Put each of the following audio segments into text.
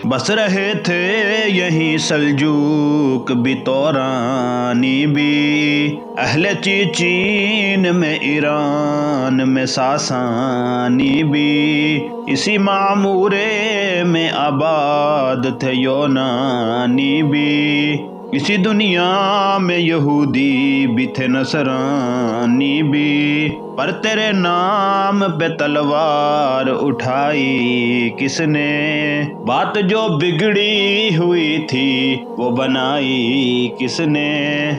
بس رہے تھے یہیں سلجوق بھی تورانی بھی، اہل چین میں ایران میں ساسانی بھی، اسی معمورے میں آباد تھے یونانی بھی، اسی دنیا میں یہودی بھی تھے نصرانی بھی، پر تیرے نام پہ تلوار اٹھائی کس نے، بات جو بگڑی ہوئی تھی وہ بنائی کس نے۔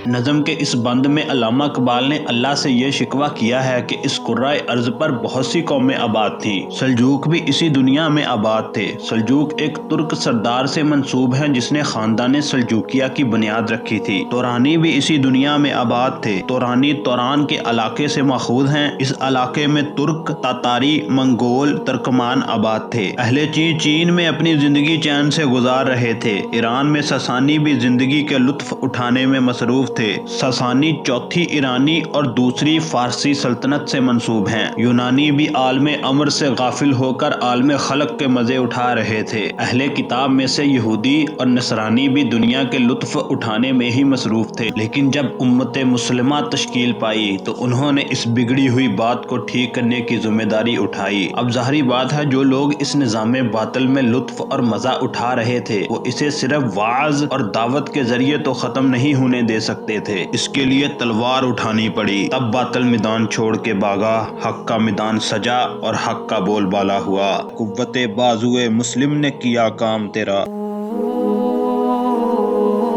نظم کے اس بند میں علامہ اقبال نے اللہ سے یہ شکوہ کیا ہے کہ اس کرۂ ارض پر بہت سی قومیں آباد تھیں، سلجوق بھی اسی دنیا میں آباد تھے۔ سلجوق ایک ترک سردار سے منسوب ہیں جس نے خاندان سلجوقیہ کی بنیاد رکھی تھی۔ تورانی بھی اسی دنیا میں آباد تھے۔ تورانی توران کے علاقے سے ماخوذ ہیں۔ اس علاقے میں ترک، تاتاری، منگول، ترکمان آباد تھے۔ اہل چین میں اپنی زندگی چین سے گزار رہے تھے۔ ایران میں ساسانی بھی زندگی کے لطف اٹھانے میں مصروف تھے۔ ساسانی چوتھی ایرانی اور دوسری فارسی سلطنت سے منسوب ہیں۔ یونانی بھی عالم امر سے غافل ہو کر عالم خلق کے مزے اٹھا رہے تھے۔ اہل کتاب میں سے یہودی اور نصرانی بھی دنیا کے لطف اٹھانے میں ہی مصروف تھے، لیکن جب امت مسلمہ تشکیل پائی تو انہوں نے اس بگڑی ہوئی بات کو ٹھیک کرنے کی ذمہ داری اٹھائی۔ اب ظاہری بات ہے جو لوگ اس نظام باطل میں لطف اور مزہ اٹھا رہے تھے وہ اسے صرف وعظ اور دعوت کے ذریعے تو ختم نہیں ہونے دے سکتے تھے، اس کے لیے تلوار اٹھانی پڑی۔ تب باطل میدان چھوڑ کے بھاگا، حق کا میدان سجا اور حق کا بول بالا ہوا۔ قوت بازوئے مسلم نے کیا کام تیرا،